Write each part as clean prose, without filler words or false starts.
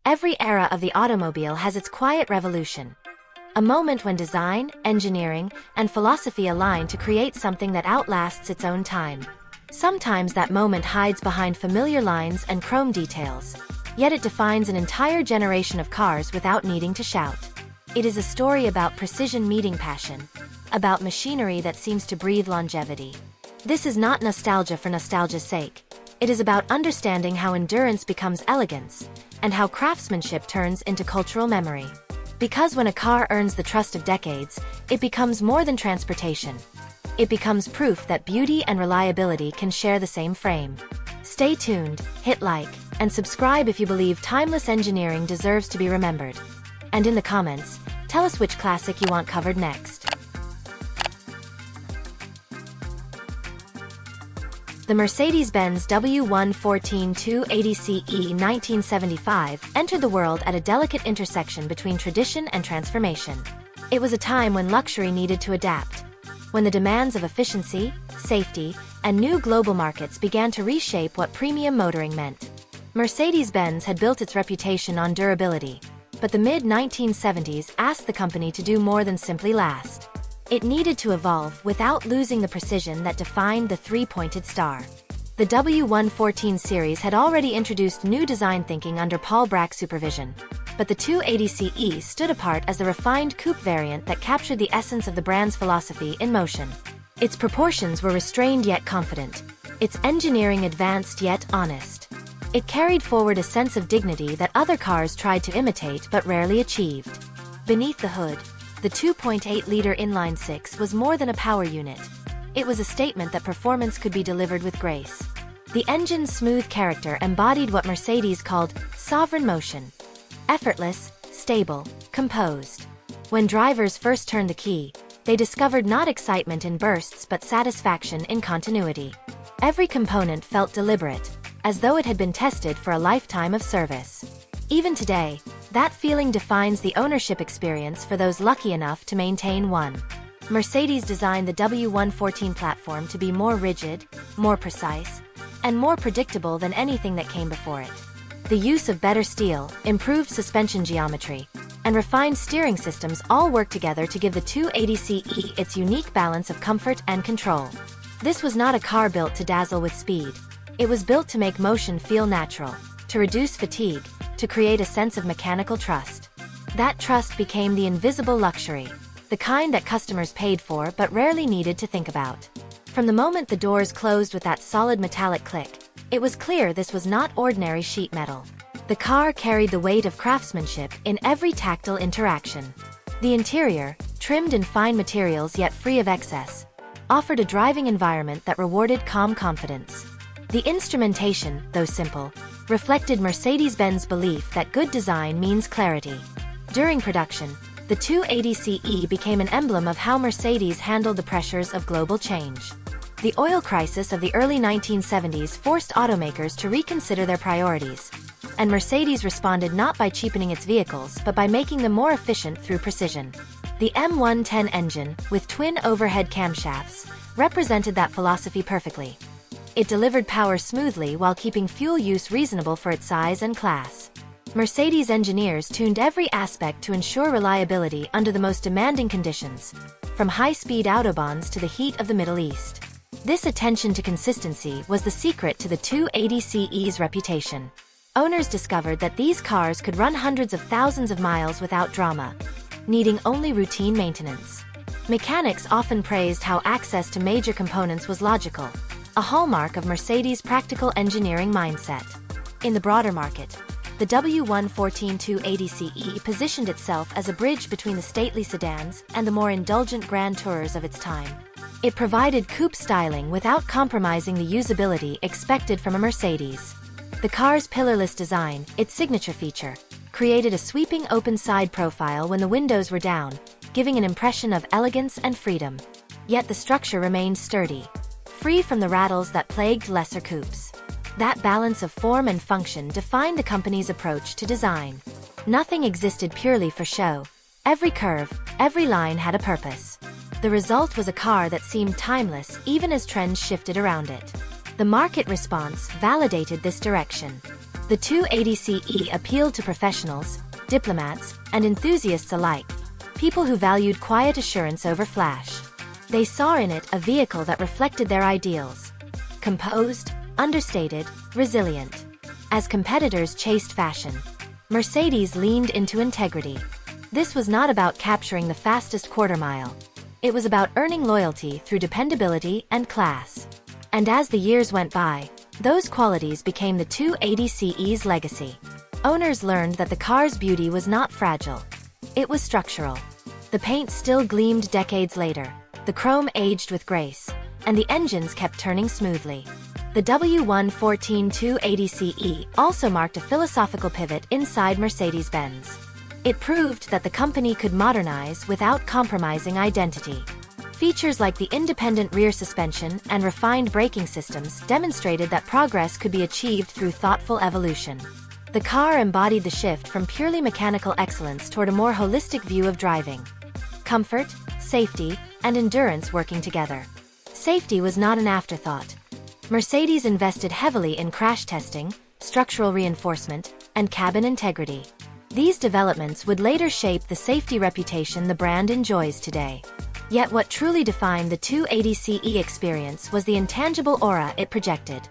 Every era of the automobile has its quiet revolution. A moment when design, engineering, and philosophy align to create something that outlasts its own time. Sometimes that moment hides behind familiar lines and chrome details. Yet it defines an entire generation of cars without needing to shout. It is a story about precision meeting passion, about machinery that seems to breathe longevity. This is not nostalgia for nostalgia's sake. It is about understanding how endurance becomes elegance, and how craftsmanship turns into cultural memory. Because when a car earns the trust of decades, it becomes more than transportation. It becomes proof that beauty and reliability can share the same frame. Stay tuned, hit like, and subscribe if you believe timeless engineering deserves to be remembered. And in the comments, tell us which classic you want covered next. The Mercedes-Benz W114 280CE 1975 entered the world at a delicate intersection between tradition and transformation. It was a time when luxury needed to adapt, when the demands of efficiency, safety, and new global markets began to reshape what premium motoring meant. Mercedes-Benz had built its reputation on durability, but the mid-1970s asked the company to do more than simply last. It needed to evolve without losing the precision that defined the three-pointed star. The W114 series had already introduced new design thinking under Paul Brack's supervision, but the 280CE stood apart as the refined coupe variant that captured the essence of the brand's philosophy in motion. Its proportions were restrained yet confident, its engineering advanced yet honest. It carried forward a sense of dignity that other cars tried to imitate but rarely achieved. Beneath the hood, the 2.8-liter inline-six was more than a power unit. It was a statement that performance could be delivered with grace. The engine's smooth character embodied what Mercedes called sovereign motion. Effortless, stable, composed. When drivers first turned the key, they discovered not excitement in bursts but satisfaction in continuity. Every component felt deliberate, as though it had been tested for a lifetime of service. Even today, that feeling defines the ownership experience for those lucky enough to maintain one. Mercedes designed the W114 platform to be more rigid, more precise, and more predictable than anything that came before it. The use of better steel, improved suspension geometry, and refined steering systems all work together to give the 280CE its unique balance of comfort and control. This was not a car built to dazzle with speed. It was built to make motion feel natural, to reduce fatigue, to create a sense of mechanical trust. That trust became the invisible luxury, the kind that customers paid for but rarely needed to think about. From the moment the doors closed with that solid metallic click, it was clear this was not ordinary sheet metal. The car carried the weight of craftsmanship in every tactile interaction. The interior, trimmed in fine materials yet free of excess, offered a driving environment that rewarded calm confidence. The instrumentation, though simple, reflected Mercedes-Benz's belief that good design means clarity. During production, the 280CE became an emblem of how Mercedes handled the pressures of global change. The oil crisis of the early 1970s forced automakers to reconsider their priorities, and Mercedes responded not by cheapening its vehicles but by making them more efficient through precision. The M110 engine, with twin overhead camshafts, represented that philosophy perfectly. It delivered power smoothly while keeping fuel use reasonable for its size and class. Mercedes engineers tuned every aspect to ensure reliability under the most demanding conditions, from high-speed autobahns to the heat of the Middle East. This attention to consistency was the secret to the 280CE's reputation. Owners discovered that these cars could run hundreds of thousands of miles without drama, needing only routine maintenance. Mechanics often praised how access to major components was logical, a hallmark of Mercedes' practical engineering mindset. In the broader market, the W114 280CE positioned itself as a bridge between the stately sedans and the more indulgent Grand Tourers of its time. It provided coupe styling without compromising the usability expected from a Mercedes. The car's pillarless design, its signature feature, created a sweeping open side profile when the windows were down, giving an impression of elegance and freedom. Yet the structure remained sturdy, free from the rattles that plagued lesser coupes. That balance of form and function defined the company's approach to design. Nothing existed purely for show. Every curve, every line had a purpose. The result was a car that seemed timeless even as trends shifted around it. The market response validated this direction. The 280CE appealed to professionals, diplomats, and enthusiasts alike, people who valued quiet assurance over flash. They saw in it a vehicle that reflected their ideals. Composed, understated, resilient. As competitors chased fashion, Mercedes leaned into integrity. This was not about capturing the fastest quarter mile. It was about earning loyalty through dependability and class. And as the years went by, those qualities became the 280CE's legacy. Owners learned that the car's beauty was not fragile. It was structural. The paint still gleamed decades later, the chrome aged with grace, and the engines kept turning smoothly. The W114 280CE also marked a philosophical pivot inside Mercedes-Benz. It proved that the company could modernize without compromising identity. Features like the independent rear suspension and refined braking systems demonstrated that progress could be achieved through thoughtful evolution. The car embodied the shift from purely mechanical excellence toward a more holistic view of driving. Comfort, safety, and endurance working together. Safety was not an afterthought. Mercedes invested heavily in crash testing, structural reinforcement, and cabin integrity. These developments would later shape the safety reputation the brand enjoys today. Yet what truly defined the 280CE experience was the intangible aura it projected.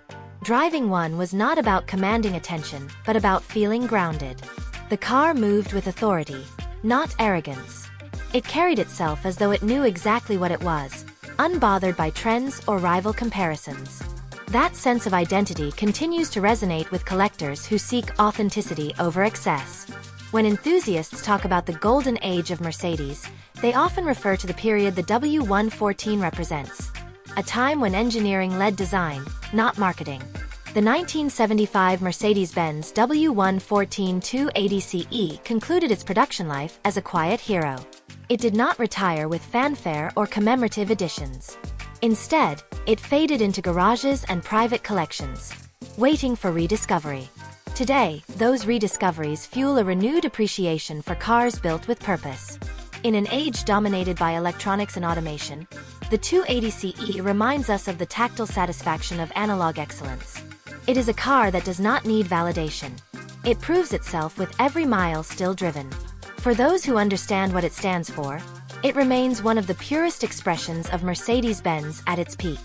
Driving one was not about commanding attention, but about feeling grounded. The car moved with authority, not arrogance. It carried itself as though it knew exactly what it was, unbothered by trends or rival comparisons. That sense of identity continues to resonate with collectors who seek authenticity over excess. When enthusiasts talk about the golden age of Mercedes, they often refer to the period the W114 represents, a time when engineering led design, not marketing. The 1975 Mercedes-Benz W114 280CE concluded its production life as a quiet hero. It did not retire with fanfare or commemorative editions. Instead, it faded into garages and private collections, waiting for rediscovery. Today, those rediscoveries fuel a renewed appreciation for cars built with purpose. In an age dominated by electronics and automation, the 280CE reminds us of the tactile satisfaction of analog excellence. It is a car that does not need validation. It proves itself with every mile still driven. For those who understand what it stands for, it remains one of the purest expressions of Mercedes-Benz at its peak.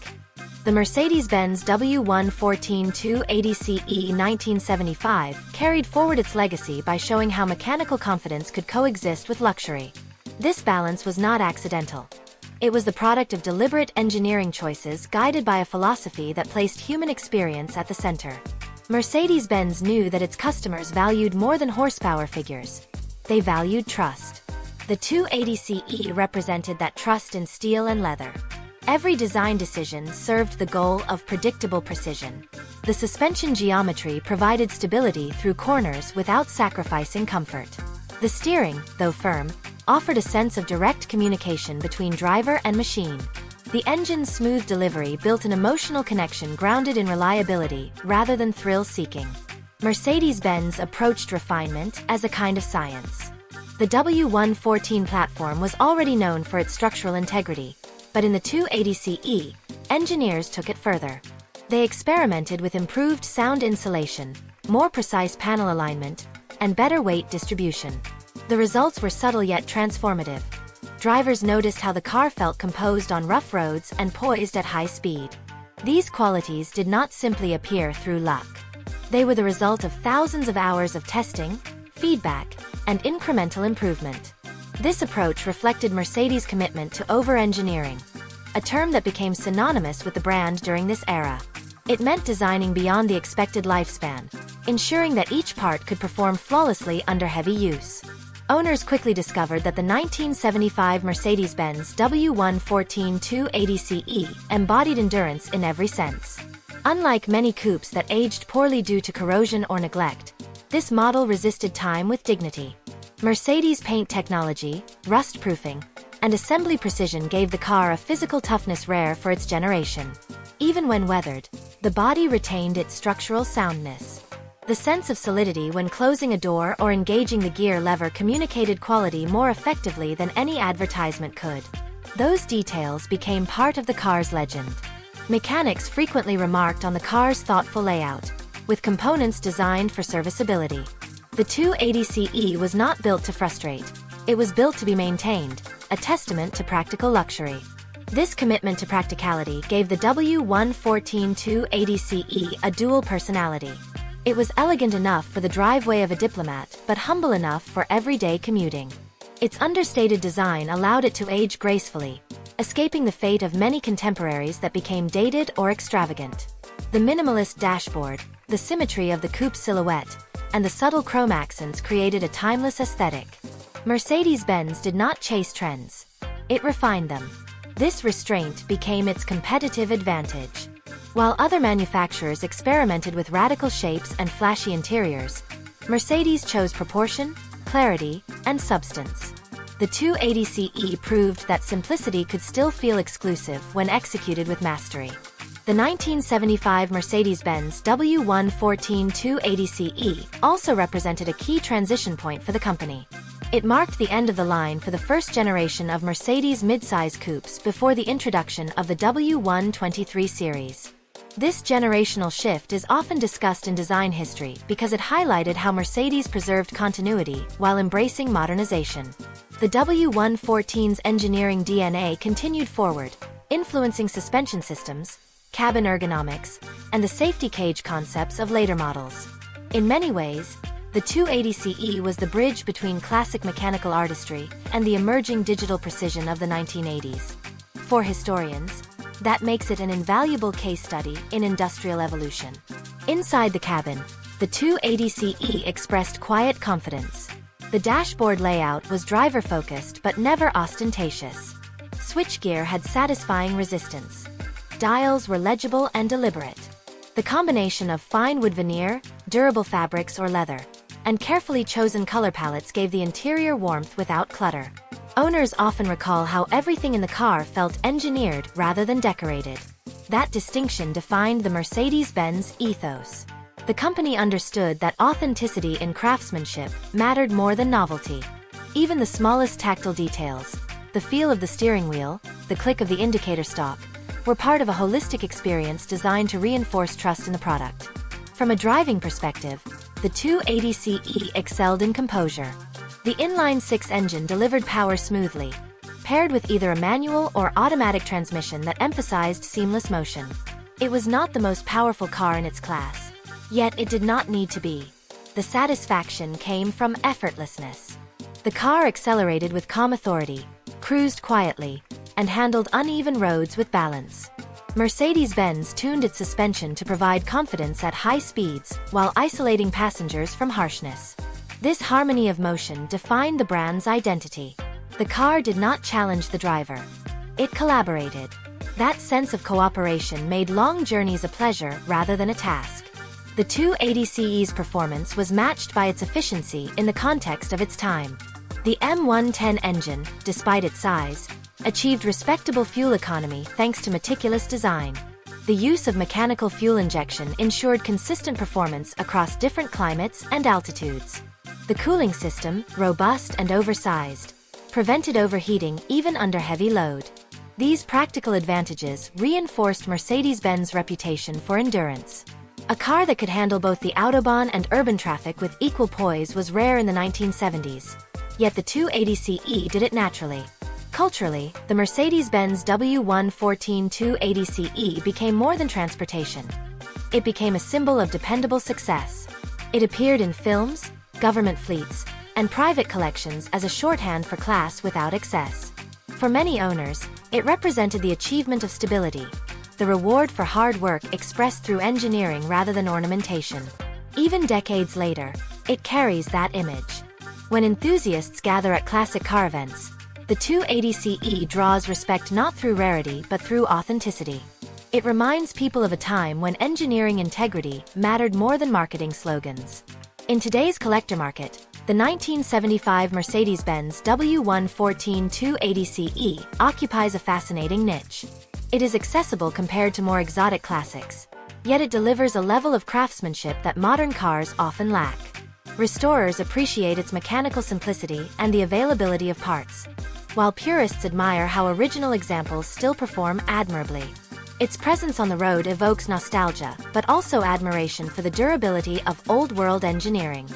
The Mercedes-Benz W114 280CE 1975 carried forward its legacy by showing how mechanical confidence could coexist with luxury. This balance was not accidental. It was the product of deliberate engineering choices guided by a philosophy that placed human experience at the center. Mercedes-Benz knew that its customers valued more than horsepower figures. They valued trust. The 280CE represented that trust in steel and leather. Every design decision served the goal of predictable precision. The suspension geometry provided stability through corners without sacrificing comfort. The steering, though firm, offered a sense of direct communication between driver and machine. The engine's smooth delivery built an emotional connection grounded in reliability rather than thrill-seeking. Mercedes-Benz approached refinement as a kind of science. The W114 platform was already known for its structural integrity, but in the 280CE, engineers took it further. They experimented with improved sound insulation, more precise panel alignment, and better weight distribution. The results were subtle yet transformative. Drivers noticed how the car felt composed on rough roads and poised at high speed. These qualities did not simply appear through luck. They were the result of thousands of hours of testing, feedback, and incremental improvement. This approach reflected Mercedes' commitment to over-engineering, a term that became synonymous with the brand during this era. It meant designing beyond the expected lifespan, ensuring that each part could perform flawlessly under heavy use. Owners quickly discovered that the 1975 Mercedes-Benz W114 280CE embodied endurance in every sense. Unlike many coupes that aged poorly due to corrosion or neglect, this model resisted time with dignity. Mercedes' paint technology, rust-proofing, and assembly precision gave the car a physical toughness rare for its generation. Even when weathered, the body retained its structural soundness. The sense of solidity when closing a door or engaging the gear lever communicated quality more effectively than any advertisement could. Those details became part of the car's legend. Mechanics frequently remarked on the car's thoughtful layout. with components designed for serviceability. The 280CE was not built to frustrate. It was built to be maintained, a testament to practical luxury. This commitment to practicality gave the W114 280CE a dual personality. It was elegant enough for the driveway of a diplomat, but humble enough for everyday commuting. Its understated design allowed it to age gracefully, escaping the fate of many contemporaries that became dated or extravagant. The minimalist dashboard, the symmetry of the coupe's silhouette, and the subtle chrome accents created a timeless aesthetic. Mercedes-Benz did not chase trends. It refined them. This restraint became its competitive advantage. While other manufacturers experimented with radical shapes and flashy interiors, Mercedes chose proportion, clarity, and substance. The 280CE proved that simplicity could still feel exclusive when executed with mastery. The 1975 Mercedes-Benz W114 280CE also represented a key transition point for the company. It marked the end of the line for the first generation of Mercedes midsize coupes before the introduction of the W123 series. This generational shift is often discussed in design history because it highlighted how Mercedes preserved continuity while embracing modernization. The W114's engineering DNA continued forward, influencing suspension systems, cabin ergonomics, and the safety cage concepts of later models. In many ways, the 280CE was the bridge between classic mechanical artistry and the emerging digital precision of the 1980s. For historians, that makes it an invaluable case study in industrial evolution. Inside the cabin, the 280CE expressed quiet confidence. The dashboard layout was driver-focused but never ostentatious. Switchgear had satisfying resistance. Dials were legible and deliberate. The combination of fine wood veneer, durable fabrics or leather, and carefully chosen color palettes gave the interior warmth without clutter. Owners often recall how everything in the car felt engineered rather than decorated. That distinction defined the Mercedes-Benz ethos. The company understood that authenticity in craftsmanship mattered more than novelty. Even the smallest tactile details, the feel of the steering wheel, the click of the indicator stalk, were part of a holistic experience designed to reinforce trust in the product. From a driving perspective, the 280CE excelled in composure. The inline-six engine delivered power smoothly, paired with either a manual or automatic transmission that emphasized seamless motion. It was not the most powerful car in its class, yet it did not need to be. The satisfaction came from effortlessness. The car accelerated with calm authority, cruised quietly, and handled uneven roads with balance. Mercedes-Benz tuned its suspension to provide confidence at high speeds while isolating passengers from harshness. This harmony of motion defined the brand's identity. The car did not challenge the driver. It collaborated. That sense of cooperation made long journeys a pleasure rather than a task. The 280CE's performance was matched by its efficiency in the context of its time. The M110 engine, despite its size, achieved respectable fuel economy thanks to meticulous design. The use of mechanical fuel injection ensured consistent performance across different climates and altitudes. The cooling system, robust and oversized, prevented overheating even under heavy load. These practical advantages reinforced Mercedes-Benz's reputation for endurance. A car that could handle both the Autobahn and urban traffic with equal poise was rare in the 1970s. Yet the 280CE did it naturally. Culturally, the Mercedes-Benz W114 280CE became more than transportation. It became a symbol of dependable success. It appeared in films, government fleets, and private collections as a shorthand for class without excess. For many owners, it represented the achievement of stability, the reward for hard work expressed through engineering rather than ornamentation. Even decades later, it carries that image. When enthusiasts gather at classic car events, the 280CE draws respect not through rarity but through authenticity. It reminds people of a time when engineering integrity mattered more than marketing slogans. In today's collector market, the 1975 Mercedes-Benz W114 280CE occupies a fascinating niche. It is accessible compared to more exotic classics, yet it delivers a level of craftsmanship that modern cars often lack. Restorers appreciate its mechanical simplicity and the availability of parts, while purists admire how original examples still perform admirably. Its presence on the road evokes nostalgia, but also admiration for the durability of old-world engineering.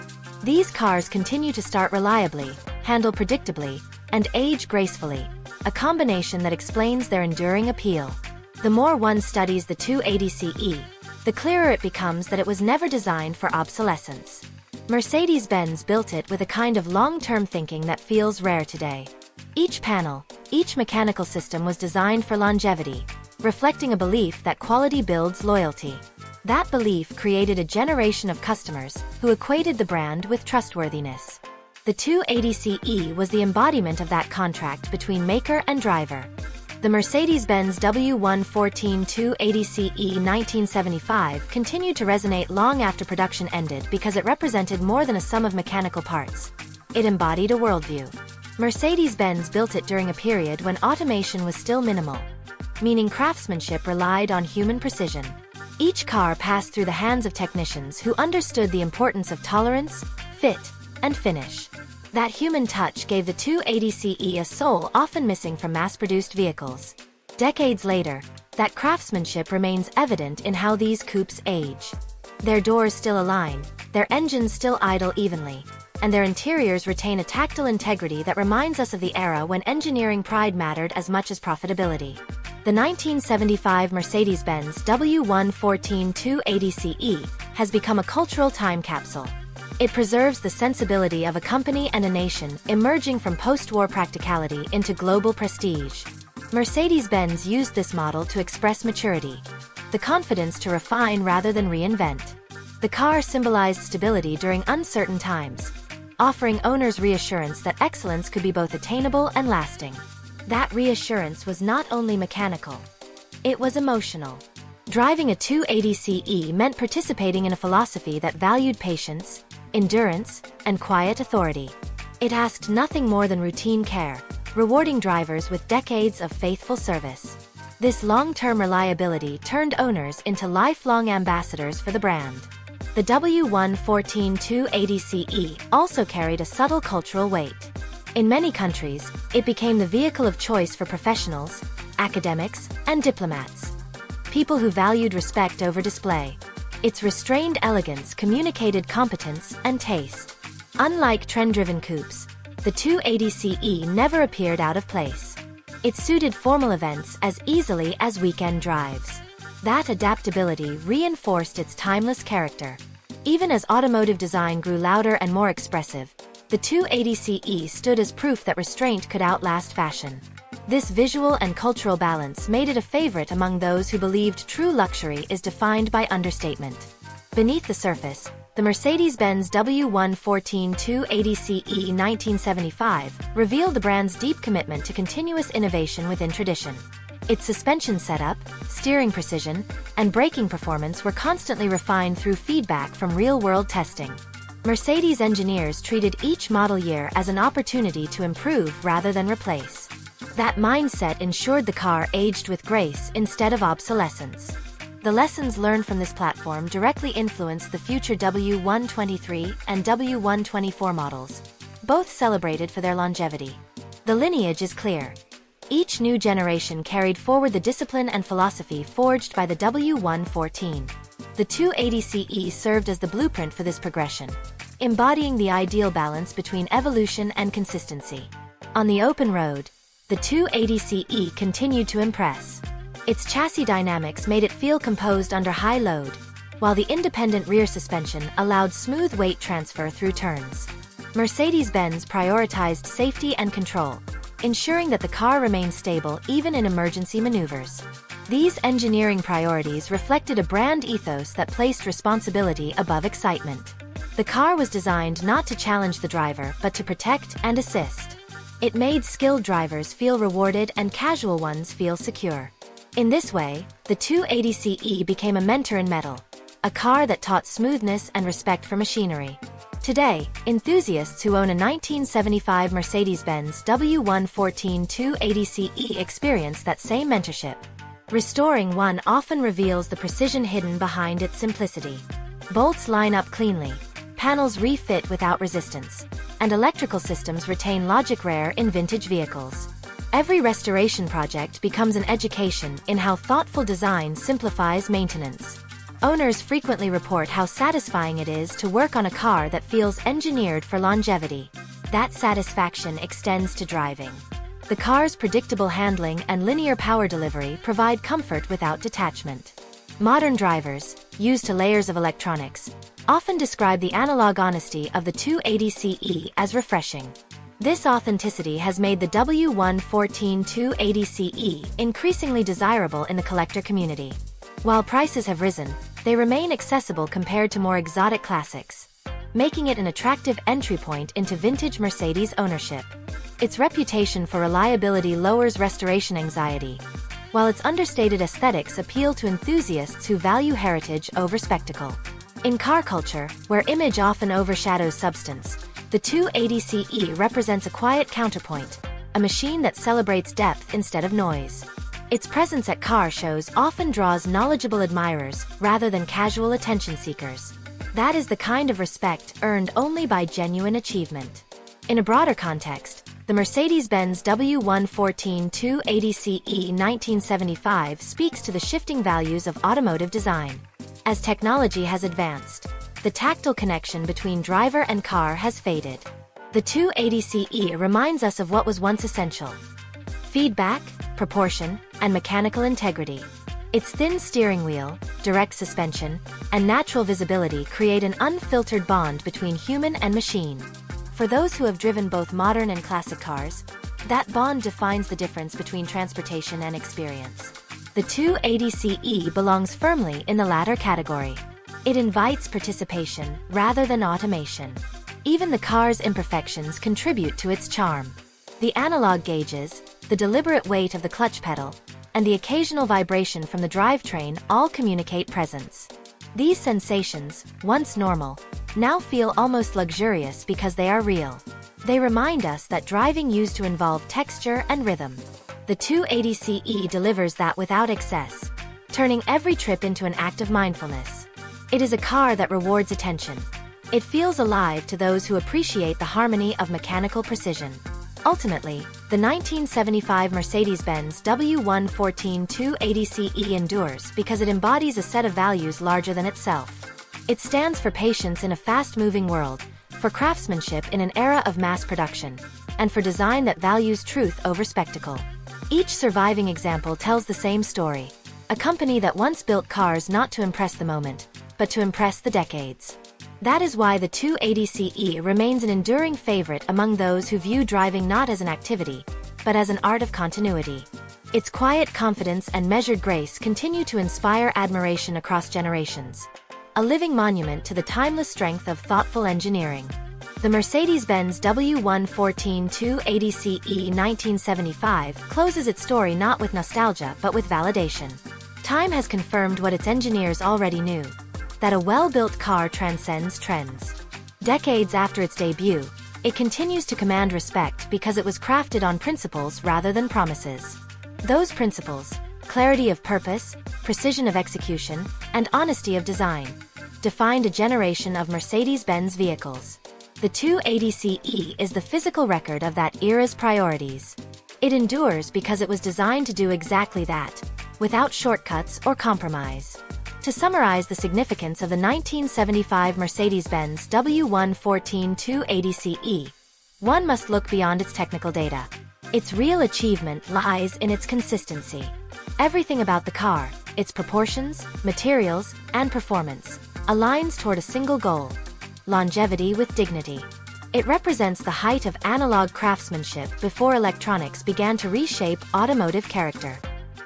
These cars continue to start reliably, handle predictably, and age gracefully, a combination that explains their enduring appeal. The more one studies the 280CE, the clearer it becomes that it was never designed for obsolescence. Mercedes-Benz built it with a kind of long-term thinking that feels rare today. Each panel, each mechanical system was designed for longevity, reflecting a belief that quality builds loyalty. That belief created a generation of customers who equated the brand with trustworthiness. The 280CE was the embodiment of that contract between maker and driver. The Mercedes-Benz W114 280CE 1975 continued to resonate long after production ended because it represented more than a sum of mechanical parts. It embodied a worldview. Mercedes-Benz built it during a period when automation was still minimal, meaning craftsmanship relied on human precision. Each car passed through the hands of technicians who understood the importance of tolerance, fit, and finish. That human touch gave the 280CE a soul often missing from mass-produced vehicles. Decades later, that craftsmanship remains evident in how these coupes age. Their doors still align, their engines still idle evenly, and their interiors retain a tactile integrity that reminds us of the era when engineering pride mattered as much as profitability. The 1975 Mercedes-Benz W114 280CE has become a cultural time capsule. It preserves the sensibility of a company and a nation emerging from post-war practicality into global prestige. Mercedes-Benz used this model to express maturity, the confidence to refine rather than reinvent. The car symbolized stability during uncertain times, offering owners reassurance that excellence could be both attainable and lasting. That reassurance was not only mechanical, it was emotional. Driving a 280CE meant participating in a philosophy that valued patience, endurance, and quiet authority. It asked nothing more than routine care, rewarding drivers with decades of faithful service. This long-term reliability turned owners into lifelong ambassadors for the brand. The W114 280CE also carried a subtle cultural weight. In many countries, it became the vehicle of choice for professionals, academics, and diplomats. People who valued respect over display. Its restrained elegance communicated competence and taste. Unlike trend-driven coupes, the 280CE never appeared out of place. It suited formal events as easily as weekend drives. That adaptability reinforced its timeless character. Even as automotive design grew louder and more expressive, the 280CE stood as proof that restraint could outlast fashion. This visual and cultural balance made it a favorite among those who believed true luxury is defined by understatement. Beneath the surface, the Mercedes-Benz W114 280CE 1975 revealed the brand's deep commitment to continuous innovation within tradition. Its suspension setup, steering precision, and braking performance were constantly refined through feedback from real-world testing. Mercedes engineers treated each model year as an opportunity to improve rather than replace. That mindset ensured the car aged with grace instead of obsolescence. The lessons learned from this platform directly influenced the future W123 and W124 models, both celebrated for their longevity. The lineage is clear. Each new generation carried forward the discipline and philosophy forged by the W114. The 280CE served as the blueprint for this progression, embodying the ideal balance between evolution and consistency. On the open road, the 280CE continued to impress. Its chassis dynamics made it feel composed under high load, while the independent rear suspension allowed smooth weight transfer through turns. Mercedes-Benz prioritized safety and control, ensuring that the car remained stable even in emergency maneuvers. These engineering priorities reflected a brand ethos that placed responsibility above excitement. The car was designed not to challenge the driver but to protect and assist. It made skilled drivers feel rewarded and casual ones feel secure. In this way, the 280CE became a mentor in metal, a car that taught smoothness and respect for machinery. Today, enthusiasts who own a 1975 Mercedes-Benz W114 280CE experience that same mentorship. Restoring one often reveals the precision hidden behind its simplicity. Bolts line up cleanly, panels refit without resistance, and electrical systems retain logic rare in vintage vehicles. Every restoration project becomes an education in how thoughtful design simplifies maintenance. Owners frequently report how satisfying it is to work on a car that feels engineered for longevity. That satisfaction extends to driving. The car's predictable handling and linear power delivery provide comfort without detachment. Modern drivers, used to layers of electronics, often describe the analog honesty of the 280CE as refreshing. This authenticity has made the W114 280CE increasingly desirable in the collector community. While prices have risen, they remain accessible compared to more exotic classics, making it an attractive entry point into vintage Mercedes ownership. Its reputation for reliability lowers restoration anxiety, while its understated aesthetics appeal to enthusiasts who value heritage over spectacle. In car culture, where image often overshadows substance, the 280CE represents a quiet counterpoint, a machine that celebrates depth instead of noise. Its presence at car shows often draws knowledgeable admirers rather than casual attention seekers. That is the kind of respect earned only by genuine achievement. In a broader context, the Mercedes-Benz W114 280CE 1975 speaks to the shifting values of automotive design. As technology has advanced, the tactile connection between driver and car has faded. The 280CE reminds us of what was once essential: feedback, proportion, and mechanical integrity. Its thin steering wheel, direct suspension, and natural visibility create an unfiltered bond between human and machine. For those who have driven both modern and classic cars, that bond defines the difference between transportation and experience. The 280CE belongs firmly in the latter category. It invites participation rather than automation. Even the car's imperfections contribute to its charm. The analog gauges, the deliberate weight of the clutch pedal, and the occasional vibration from the drivetrain all communicate presence. These sensations, once normal, now feel almost luxurious because they are real. They remind us that driving used to involve texture and rhythm. The 280CE delivers that without excess, turning every trip into an act of mindfulness. It is a car that rewards attention. It feels alive to those who appreciate the harmony of mechanical precision. Ultimately, the 1975 Mercedes-Benz W114 280CE endures because it embodies a set of values larger than itself. It stands for patience in a fast-moving world, for craftsmanship in an era of mass production, and for design that values truth over spectacle. Each surviving example tells the same story: a company that once built cars not to impress the moment, but to impress the decades. That is why the 280CE remains an enduring favorite among those who view driving not as an activity, but as an art of continuity. Its quiet confidence and measured grace continue to inspire admiration across generations, a living monument to the timeless strength of thoughtful engineering. The Mercedes-Benz W114 280CE 1975 closes its story not with nostalgia but with validation. Time has confirmed what its engineers already knew: that a well-built car transcends trends. Decades after its debut, it continues to command respect because it was crafted on principles rather than promises. Those principles, clarity of purpose, precision of execution, and honesty of design, defined a generation of Mercedes-Benz vehicles. The 280CE is the physical record of that era's priorities. It endures because it was designed to do exactly that, without shortcuts or compromise. To summarize the significance of the 1975 Mercedes-Benz W114 280CE, one must look beyond its technical data. Its real achievement lies in its consistency. Everything about the car, its proportions, materials, and performance, aligns toward a single goal: longevity with dignity. It represents the height of analog craftsmanship before electronics began to reshape automotive character.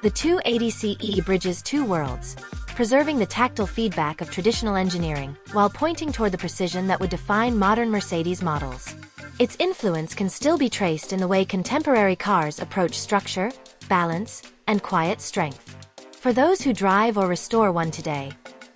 The 280CE bridges two worlds, preserving the tactile feedback of traditional engineering while pointing toward the precision that would define modern Mercedes models. Its influence can still be traced in the way contemporary cars approach structure, balance, and quiet strength. For those who drive or restore one today,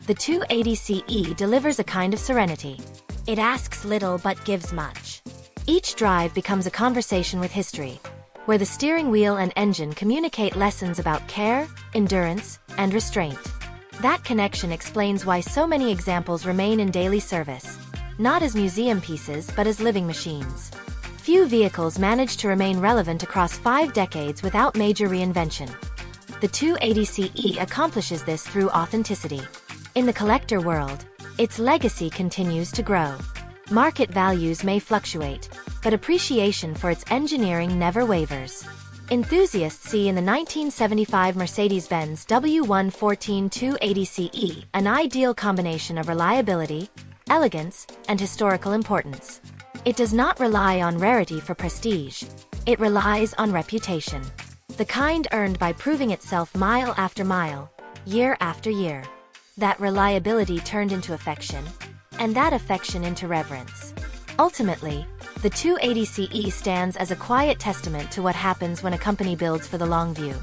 the 280CE delivers a kind of serenity. It asks little but gives much. Each drive becomes a conversation with history, where the steering wheel and engine communicate lessons about care, endurance, and restraint. That connection explains why so many examples remain in daily service, not as museum pieces but as living machines. Few vehicles managed to remain relevant across 5 decades without major reinvention. The 280CE accomplishes this through authenticity. In the collector world, its legacy continues to grow. Market values may fluctuate, but appreciation for its engineering never wavers. Enthusiasts see in the 1975 Mercedes-Benz W114 280CE an ideal combination of reliability, elegance, and historical importance. It does not rely on rarity for prestige. It relies on reputation. The kind earned by proving itself mile after mile, year after year. That reliability turned into affection, and that affection into reverence. Ultimately, the 280CE stands as a quiet testament to what happens when a company builds for the long view.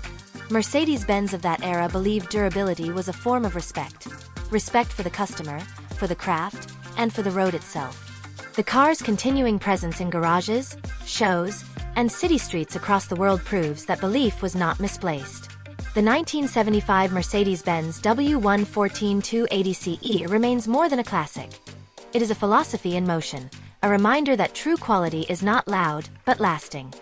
Mercedes-Benz of that era believed durability was a form of respect. Respect for the customer, for the craft, and for the road itself. The car's continuing presence in garages, shows, and city streets across the world proves that belief was not misplaced. The 1975 Mercedes-Benz W114 280CE remains more than a classic. It is a philosophy in motion, a reminder that true quality is not loud, but lasting.